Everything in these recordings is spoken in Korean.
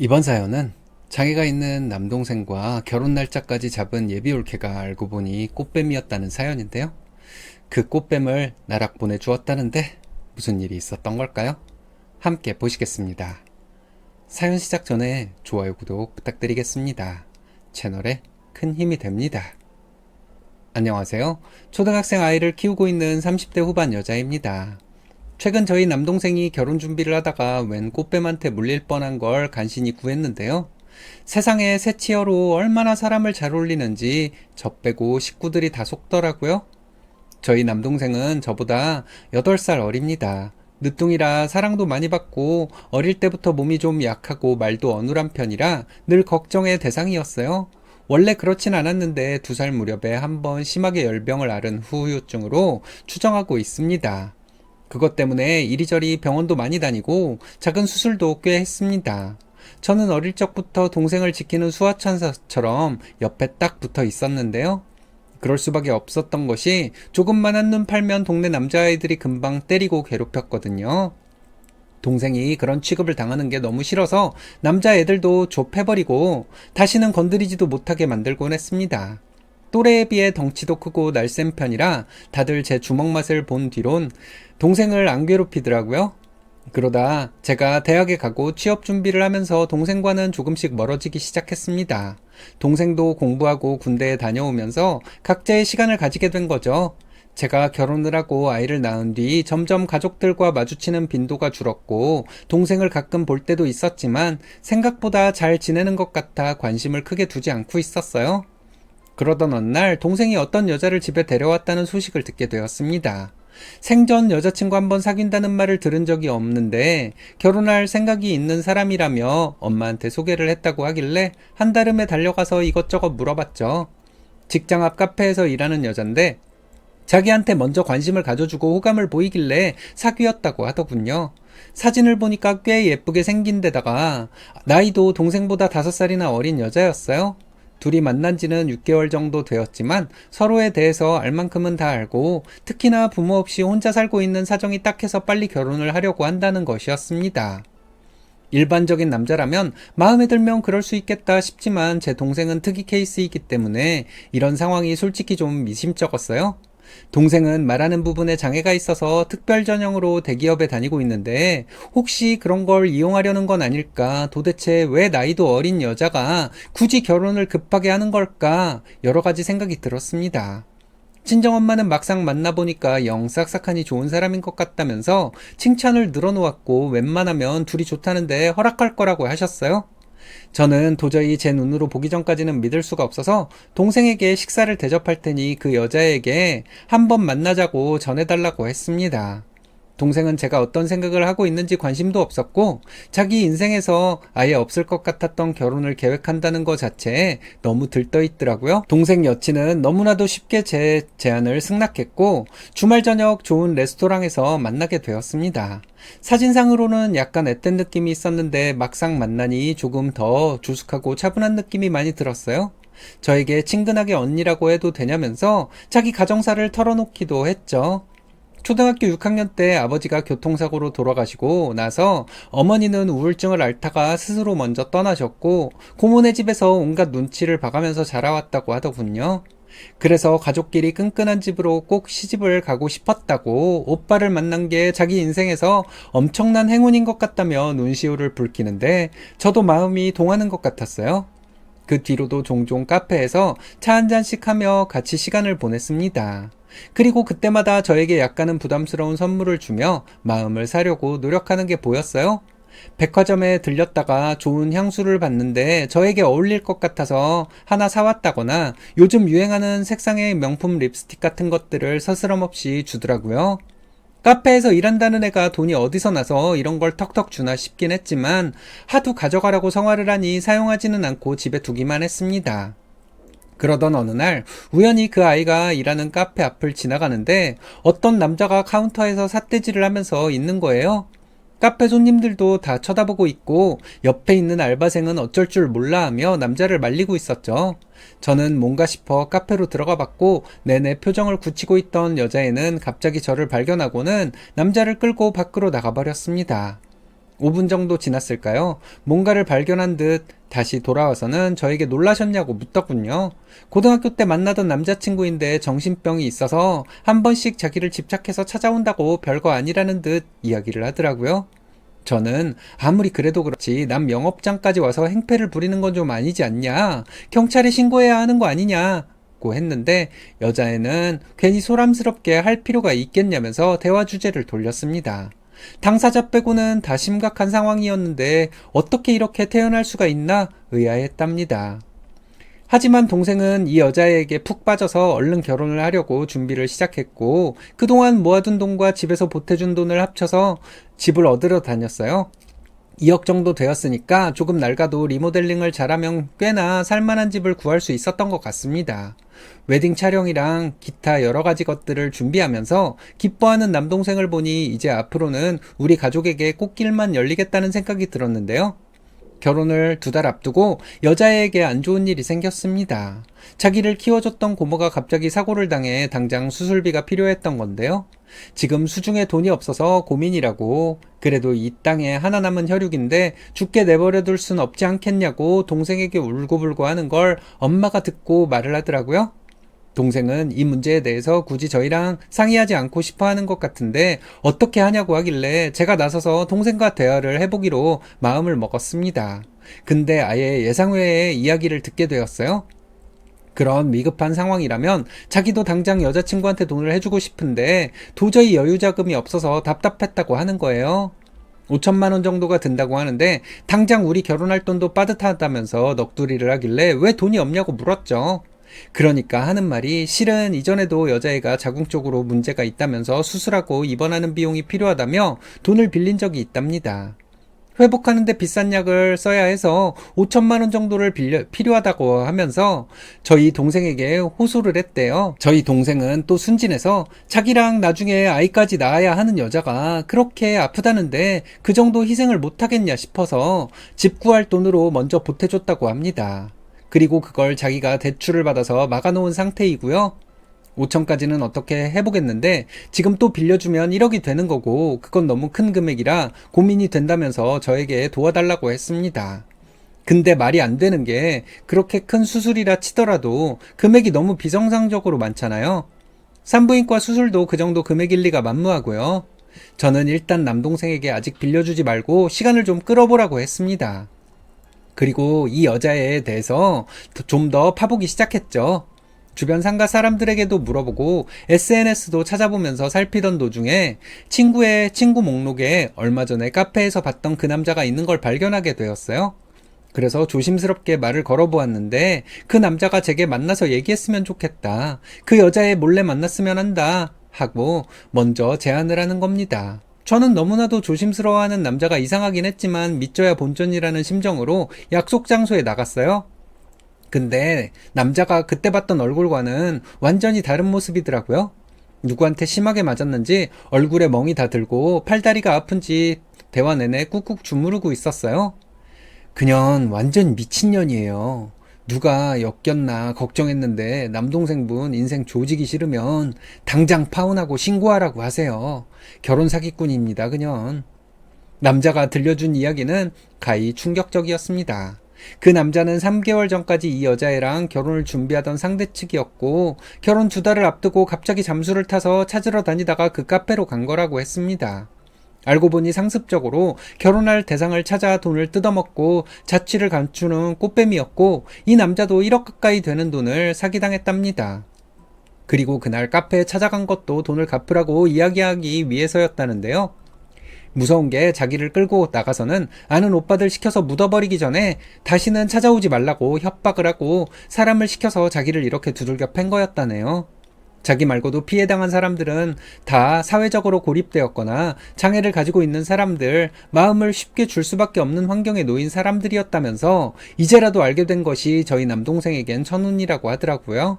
이번 사연은 장애가 있는 남동생과 결혼 날짜까지 잡은 예비 올케가 알고 보니 꽃뱀이었다는 사연인데요. 그 꽃뱀을 나락 보내주었다는데 무슨 일이 있었던 걸까요? 함께 보시겠습니다. 사연 시작 전에 좋아요, 구독 부탁드리겠습니다. 채널에 큰 힘이 됩니다. 안녕하세요. 초등학생 아이를 키우고 있는 30대 후반 여자입니다. 최근 저희 남동생이 결혼 준비를 하다가 웬 꽃뱀한테 물릴 뻔한 걸 간신히 구했는데요. 세상에 새치어로 얼마나 사람을 잘 어울리는지 저 빼고 식구들이 다 속더라고요. 저희 남동생은 저보다 8살 어립니다. 늦둥이라 사랑도 많이 받고 어릴 때부터 몸이 좀 약하고 말도 어눌한 편이라 늘 걱정의 대상이었어요. 원래 그렇진 않았는데 2살 무렵에 한번 심하게 열병을 앓은 후유증으로 추정하고 있습니다. 그것 때문에 이리저리 병원도 많이 다니고 작은 수술도 꽤 했습니다. 저는 어릴 적부터 동생을 지키는 수호천사처럼 옆에 딱 붙어 있었는데요. 그럴 수밖에 없었던 것이 조금만한 눈 팔면 동네 남자아이들이 금방 때리고 괴롭혔거든요. 동생이 그런 취급을 당하는 게 너무 싫어서 남자애들도 좁혀버리고 다시는 건드리지도 못하게 만들곤 했습니다. 또래에 비해 덩치도 크고 날쌘 편이라 다들 제 주먹 맛을 본 뒤론 동생을 안 괴롭히더라고요. 그러다 제가 대학에 가고 취업 준비를 하면서 동생과는 조금씩 멀어지기 시작했습니다. 동생도 공부하고 군대에 다녀오면서 각자의 시간을 가지게 된 거죠. 제가 결혼을 하고 아이를 낳은 뒤 점점 가족들과 마주치는 빈도가 줄었고 동생을 가끔 볼 때도 있었지만 생각보다 잘 지내는 것 같아 관심을 크게 두지 않고 있었어요. 그러던 어느 날 동생이 어떤 여자를 집에 데려왔다는 소식을 듣게 되었습니다. 생전 여자친구 한번 사귄다는 말을 들은 적이 없는데 결혼할 생각이 있는 사람이라며 엄마한테 소개를 했다고 하길래 한달음에 달려가서 이것저것 물어봤죠. 직장 앞 카페에서 일하는 여잔데 자기한테 먼저 관심을 가져주고 호감을 보이길래 사귀었다고 하더군요. 사진을 보니까 꽤 예쁘게 생긴 데다가 나이도 동생보다 5살이나 어린 여자였어요. 둘이 만난 지는 6개월 정도 되었지만 서로에 대해서 알 만큼은 다 알고 특히나 부모 없이 혼자 살고 있는 사정이 딱해서 빨리 결혼을 하려고 한다는 것이었습니다. 일반적인 남자라면 마음에 들면 그럴 수 있겠다 싶지만 제 동생은 특이 케이스이기 때문에 이런 상황이 솔직히 좀 미심쩍었어요. 동생은 말하는 부분에 장애가 있어서 특별 전형으로 대기업에 다니고 있는데 혹시 그런 걸 이용하려는 건 아닐까? 도대체 왜 나이도 어린 여자가 굳이 결혼을 급하게 하는 걸까? 여러 가지 생각이 들었습니다. 친정엄마는 막상 만나보니까 영 싹싹하니 좋은 사람인 것 같다면서 칭찬을 늘어놓았고 웬만하면 둘이 좋다는데 허락할 거라고 하셨어요. 저는 도저히 제 눈으로 보기 전까지는 믿을 수가 없어서 동생에게 식사를 대접할 테니 그 여자에게 한번 만나자고 전해달라고 했습니다. 동생은 제가 어떤 생각을 하고 있는지 관심도 없었고 자기 인생에서 아예 없을 것 같았던 결혼을 계획한다는 것 자체에 너무 들떠있더라고요. 동생 여친은 너무나도 쉽게 제 제안을 승낙했고 주말 저녁 좋은 레스토랑에서 만나게 되었습니다. 사진상으로는 약간 앳된 느낌이 있었는데 막상 만나니 조금 더 조숙하고 차분한 느낌이 많이 들었어요. 저에게 친근하게 언니라고 해도 되냐면서 자기 가정사를 털어놓기도 했죠. 초등학교 6학년 때 아버지가 교통사고로 돌아가시고 나서 어머니는 우울증을 앓다가 스스로 먼저 떠나셨고 고모네 집에서 온갖 눈치를 봐가면서 자라왔다고 하더군요. 그래서 가족끼리 끈끈한 집으로 꼭 시집을 가고 싶었다고 오빠를 만난 게 자기 인생에서 엄청난 행운인 것 같다며 눈시울을 붉히는데 저도 마음이 동하는 것 같았어요. 그 뒤로도 종종 카페에서 차 한 잔씩 하며 같이 시간을 보냈습니다. 그리고 그때마다 저에게 약간은 부담스러운 선물을 주며 마음을 사려고 노력하는 게 보였어요. 백화점에 들렸다가 좋은 향수를 봤는데 저에게 어울릴 것 같아서 하나 사왔다거나 요즘 유행하는 색상의 명품 립스틱 같은 것들을 서스럼없이 주더라고요. 카페에서 일한다는 애가 돈이 어디서 나서 이런 걸 턱턱 주나 싶긴 했지만 하도 가져가라고 성화를 하니 사용하지는 않고 집에 두기만 했습니다. 그러던 어느 날 우연히 그 아이가 일하는 카페 앞을 지나가는데 어떤 남자가 카운터에서 삿대질을 하면서 있는 거예요. 카페 손님들도 다 쳐다보고 있고 옆에 있는 알바생은 어쩔 줄 몰라 하며 남자를 말리고 있었죠. 저는 뭔가 싶어 카페로 들어가 봤고 내내 표정을 굳히고 있던 여자애는 갑자기 저를 발견하고는 남자를 끌고 밖으로 나가버렸습니다. 5분 정도 지났을까요? 뭔가를 발견한 듯 다시 돌아와서는 저에게 놀라셨냐고 묻더군요. 고등학교 때 만나던 남자친구인데 정신병이 있어서 한 번씩 자기를 집착해서 찾아온다고 별거 아니라는 듯 이야기를 하더라고요. 저는 아무리 그래도 그렇지 남 영업장까지 와서 행패를 부리는 건 좀 아니지 않냐? 경찰에 신고해야 하는 거 아니냐고 했는데 여자애는 괜히 소란스럽게 할 필요가 있겠냐면서 대화 주제를 돌렸습니다. 당사자 빼고는 다 심각한 상황이었는데 어떻게 이렇게 태어날 수가 있나 의아했답니다. 하지만 동생은 이 여자에게 푹 빠져서 얼른 결혼을 하려고 준비를 시작했고 그동안 모아둔 돈과 집에서 보태준 돈을 합쳐서 집을 얻으러 다녔어요. 2억 정도 되었으니까 조금 낡아도 리모델링을 잘하면 꽤나 살만한 집을 구할 수 있었던 것 같습니다. 웨딩 촬영이랑 기타 여러 가지 것들을 준비하면서 기뻐하는 남동생을 보니 이제 앞으로는 우리 가족에게 꽃길만 열리겠다는 생각이 들었는데요. 결혼을 2달 앞두고 여자애에게 안 좋은 일이 생겼습니다. 자기를 키워줬던 고모가 갑자기 사고를 당해 당장 수술비가 필요했던 건데요. 지금 수중에 돈이 없어서 고민이라고, 그래도 이 땅에 하나 남은 혈육인데 죽게 내버려둘 순 없지 않겠냐고 동생에게 울고불고 하는 걸 엄마가 듣고 말을 하더라고요. 동생은 이 문제에 대해서 굳이 저희랑 상의하지 않고 싶어 하는 것 같은데 어떻게 하냐고 하길래 제가 나서서 동생과 대화를 해보기로 마음을 먹었습니다. 근데 아예 예상외의 이야기를 듣게 되었어요. 그런 위급한 상황이라면 자기도 당장 여자친구한테 돈을 해주고 싶은데 도저히 여유 자금이 없어서 답답했다고 하는 거예요. 5천만 원 정도가 든다고 하는데 당장 우리 결혼할 돈도 빠듯하다면서 넋두리를 하길래 왜 돈이 없냐고 물었죠. 그러니까 하는 말이 실은 이전에도 여자애가 자궁적으로 문제가 있다면서 수술하고 입원하는 비용이 필요하다며 돈을 빌린 적이 있답니다. 회복하는데 비싼 약을 써야 해서 5천만 원 정도를 필요하다고 하면서 저희 동생에게 호소를 했대요. 저희 동생은 또 순진해서 자기랑 나중에 아이까지 낳아야 하는 여자가 그렇게 아프다는데 그 정도 희생을 못하겠냐 싶어서 집 구할 돈으로 먼저 보태줬다고 합니다. 그리고 그걸 자기가 대출을 받아서 막아놓은 상태이고요. 5천까지는 어떻게 해보겠는데 지금 또 빌려주면 1억이 되는 거고 그건 너무 큰 금액이라 고민이 된다면서 저에게 도와달라고 했습니다. 근데 말이 안 되는 게 그렇게 큰 수술이라 치더라도 금액이 너무 비정상적으로 많잖아요. 산부인과 수술도 그 정도 금액일 리가 만무하고요. 저는 일단 남동생에게 아직 빌려주지 말고 시간을 좀 끌어보라고 했습니다. 그리고 이 여자에 대해서 좀 더 파보기 시작했죠. 주변 상가 사람들에게도 물어보고 SNS도 찾아보면서 살피던 도중에 친구의 친구 목록에 얼마 전에 카페에서 봤던 그 남자가 있는 걸 발견하게 되었어요. 그래서 조심스럽게 말을 걸어보았는데 그 남자가 제게 만나서 얘기했으면 좋겠다. 그 여자애 몰래 만났으면 한다. 하고 먼저 제안을 하는 겁니다. 저는 너무나도 조심스러워하는 남자가 이상하긴 했지만 믿져야 본전이라는 심정으로 약속 장소에 나갔어요. 근데 남자가 그때 봤던 얼굴과는 완전히 다른 모습이더라고요. 누구한테 심하게 맞았는지 얼굴에 멍이 다 들고 팔다리가 아픈지 대화 내내 꾹꾹 주무르고 있었어요. 그년 완전 미친년이에요. 누가 엮였나 걱정했는데 남동생분 인생 조지기 싫으면 당장 파혼하고 신고하라고 하세요. 결혼 사기꾼입니다, 그년. 남자가 들려준 이야기는 가히 충격적이었습니다. 그 남자는 3개월 전까지 이 여자애랑 결혼을 준비하던 상대 측이었고 결혼 2달을 앞두고 갑자기 잠수를 타서 찾으러 다니다가 그 카페로 간 거라고 했습니다. 알고 보니 상습적으로 결혼할 대상을 찾아 돈을 뜯어먹고 자취를 감추는 꽃뱀이었고 이 남자도 1억 가까이 되는 돈을 사기당했답니다. 그리고 그날 카페에 찾아간 것도 돈을 갚으라고 이야기하기 위해서였다는데요. 무서운 게 자기를 끌고 나가서는 아는 오빠들 시켜서 묻어버리기 전에 다시는 찾아오지 말라고 협박을 하고 사람을 시켜서 자기를 이렇게 두들겨 팬 거였다네요. 자기 말고도 피해당한 사람들은 다 사회적으로 고립되었거나 장애를 가지고 있는 사람들, 마음을 쉽게 줄 수밖에 없는 환경에 놓인 사람들이었다면서 이제라도 알게 된 것이 저희 남동생에겐 천운이라고 하더라고요.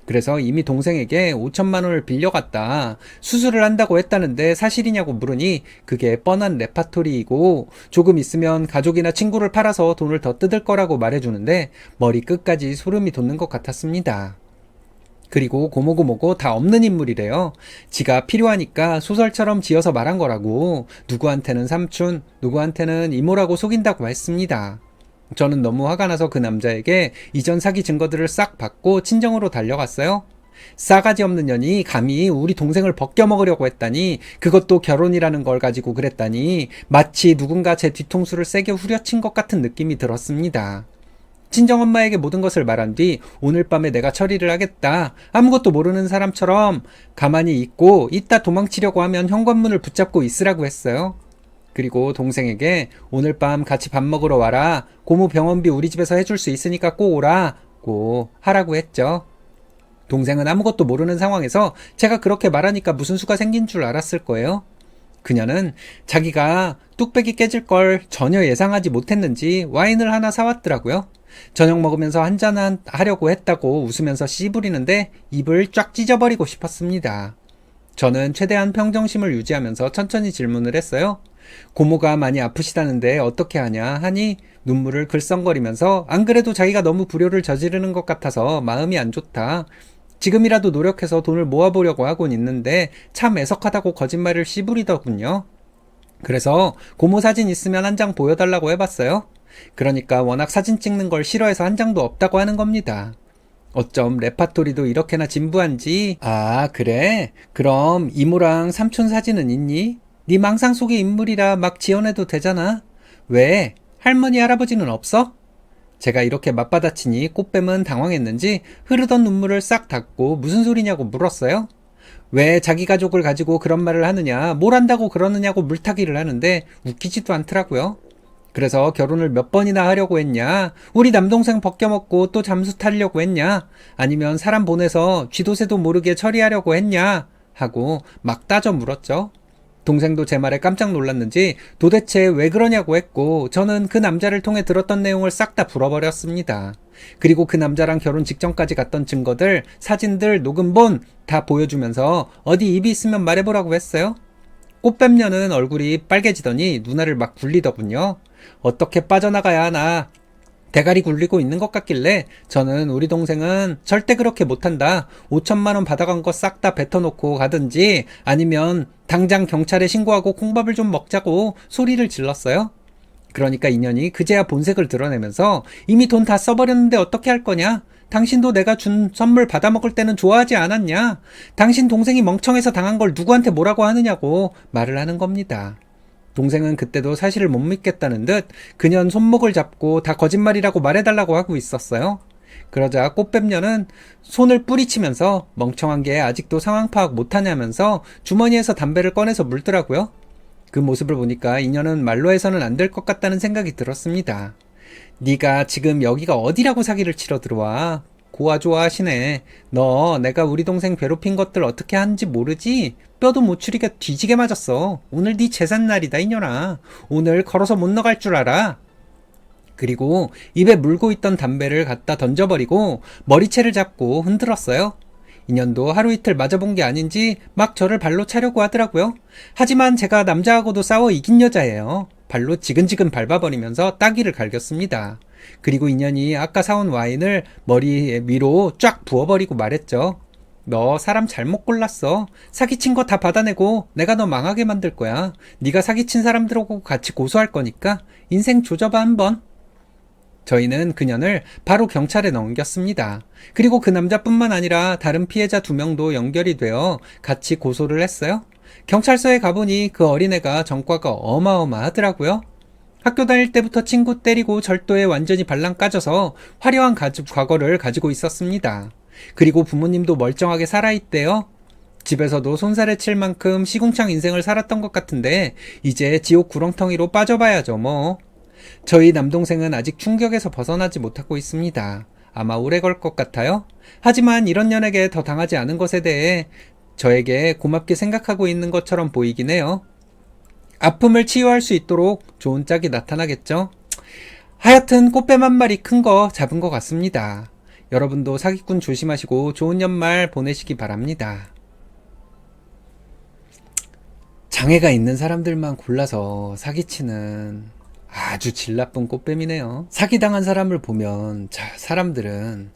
그래서 이미 동생에게 5천만 원을 빌려갔다. 수술을 한다고 했다는데 사실이냐고 물으니 그게 뻔한 레파토리이고 조금 있으면 가족이나 친구를 팔아서 돈을 더 뜯을 거라고 말해주는데 머리 끝까지 소름이 돋는 것 같았습니다. 그리고 고모고모고 다 없는 인물이래요. 지가 필요하니까 소설처럼 지어서 말한 거라고. 누구한테는 삼촌, 누구한테는 이모라고 속인다고 했습니다. 저는 너무 화가 나서 그 남자에게 이전 사기 증거들을 싹 받고 친정으로 달려갔어요. 싸가지 없는 년이 감히 우리 동생을 벗겨먹으려고 했다니, 그것도 결혼이라는 걸 가지고 그랬다니, 마치 누군가 제 뒤통수를 세게 후려친 것 같은 느낌이 들었습니다. 친정엄마에게 모든 것을 말한 뒤 오늘 밤에 내가 처리를 하겠다, 아무것도 모르는 사람처럼 가만히 있고 이따 도망치려고 하면 현관문을 붙잡고 있으라고 했어요. 그리고 동생에게 오늘 밤 같이 밥 먹으러 와라, 고모 병원비 우리 집에서 해줄 수 있으니까 꼭 오라고 하라고 했죠. 동생은 아무것도 모르는 상황에서 제가 그렇게 말하니까 무슨 수가 생긴 줄 알았을 거예요. 그녀는 자기가 뚝배기 깨질 걸 전혀 예상하지 못했는지 와인을 하나 사왔더라고요. 저녁 먹으면서 한잔 하려고 했다고 웃으면서 씨부리는데 입을 쫙 찢어버리고 싶었습니다. 저는 최대한 평정심을 유지하면서 천천히 질문을 했어요. 고모가 많이 아프시다는데 어떻게 하냐 하니 눈물을 글썽거리면서 안 그래도 자기가 너무 불효를 저지르는 것 같아서 마음이 안 좋다. 지금이라도 노력해서 돈을 모아보려고 하곤 있는데 참 애석하다고 거짓말을 씨부리더군요. 그래서 고모 사진 있으면 한 장 보여달라고 해봤어요. 그러니까 워낙 사진 찍는 걸 싫어해서 한 장도 없다고 하는 겁니다. 어쩜 레파토리도 이렇게나 진부한지. 아, 그래? 그럼 이모랑 삼촌 사진은 있니? 네 망상 속의 인물이라 막 지어내도 되잖아. 왜? 할머니 할아버지는 없어? 제가 이렇게 맞받아치니 꽃뱀은 당황했는지 흐르던 눈물을 싹 닦고 무슨 소리냐고 물었어요. 왜 자기 가족을 가지고 그런 말을 하느냐, 뭘 한다고 그러느냐고 물타기를 하는데 웃기지도 않더라고요. 그래서 결혼을 몇 번이나 하려고 했냐? 우리 남동생 벗겨먹고 또 잠수 타려고 했냐? 아니면 사람 보내서 쥐도새도 모르게 처리하려고 했냐? 하고 막 따져 물었죠. 동생도 제 말에 깜짝 놀랐는지 도대체 왜 그러냐고 했고, 저는 그 남자를 통해 들었던 내용을 싹 다 풀어버렸습니다. 그리고 그 남자랑 결혼 직전까지 갔던 증거들, 사진들, 녹음본 다 보여주면서 어디 입이 있으면 말해보라고 했어요. 꽃뱀녀는 얼굴이 빨개지더니 누나를 막 굴리더군요. 어떻게 빠져나가야 하나 대가리 굴리고 있는 것 같길래 저는 우리 동생은 절대 그렇게 못한다, 5천만 원 받아간 거 싹 다 뱉어놓고 가든지 아니면 당장 경찰에 신고하고 콩밥을 좀 먹자고 소리를 질렀어요. 그러니까 인연이 그제야 본색을 드러내면서 이미 돈 다 써버렸는데 어떻게 할 거냐? 당신도 내가 준 선물 받아먹을 때는 좋아하지 않았냐? 당신 동생이 멍청해서 당한 걸 누구한테 뭐라고 하느냐고 말을 하는 겁니다. 동생은 그때도 사실을 못 믿겠다는 듯 그년 손목을 잡고 다 거짓말이라고 말해달라고 하고 있었어요. 그러자 꽃뱀녀는 손을 뿌리치면서 멍청한 게 아직도 상황 파악 못하냐면서 주머니에서 담배를 꺼내서 물더라고요. 그 모습을 보니까 인연은 말로 해서는 안 될 것 같다는 생각이 들었습니다. 네가 지금 여기가 어디라고 사기를 치러 들어와? 고아 좋아하시네. 너 내가 우리 동생 괴롭힌 것들 어떻게 하는지 모르지? 뼈도 못 추리게 뒤지게 맞았어. 오늘 네 제삿날이다 이년아. 오늘 걸어서 못 나갈 줄 알아. 그리고 입에 물고 있던 담배를 갖다 던져버리고 머리채를 잡고 흔들었어요. 인연도 하루 이틀 맞아본 게 아닌지 막 저를 발로 차려고 하더라고요. 하지만 제가 남자하고도 싸워 이긴 여자예요. 발로 지근지근 밟아버리면서 따귀를 갈겼습니다. 그리고 인연이 아까 사온 와인을 머리 위로 쫙 부어버리고 말했죠. 너 사람 잘못 골랐어. 사기친 거 다 받아내고 내가 너 망하게 만들 거야. 네가 사기친 사람들하고 같이 고소할 거니까 인생 조져봐 한번. 저희는 그년을 바로 경찰에 넘겼습니다. 그리고 그 남자뿐만 아니라 다른 피해자 2명도 연결이 되어 같이 고소를 했어요. 경찰서에 가보니 그 어린애가 전과가 어마어마하더라고요. 학교 다닐 때부터 친구 때리고 절도에 완전히 발랑 까져서 화려한 과거를 가지고 있었습니다. 그리고 부모님도 멀쩡하게 살아있대요. 집에서도 손살에 칠 만큼 시궁창 인생을 살았던 것 같은데 이제 지옥 구렁텅이로 빠져봐야죠 뭐. 저희 남동생은 아직 충격에서 벗어나지 못하고 있습니다. 아마 오래 걸 것 같아요. 하지만 이런 년에게 더 당하지 않은 것에 대해 저에게 고맙게 생각하고 있는 것처럼 보이긴 해요. 아픔을 치유할 수 있도록 좋은 짝이 나타나겠죠. 하여튼 꽃뱀 한 마리 큰 거 잡은 것 같습니다. 여러분도 사기꾼 조심하시고 좋은 연말 보내시기 바랍니다. 장애가 있는 사람들만 골라서 사기치는 아주 질 나쁜 꽃뱀이네요. 사기당한 사람을 보면 사람들은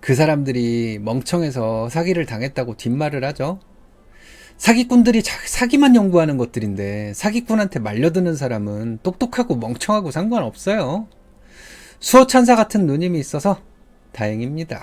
그 사람들이 멍청해서 사기를 당했다고 뒷말을 하죠. 사기꾼들이 사기만 연구하는 것들인데 사기꾼한테 말려드는 사람은 똑똑하고 멍청하고 상관없어요. 수호천사 같은 누님이 있어서 다행입니다.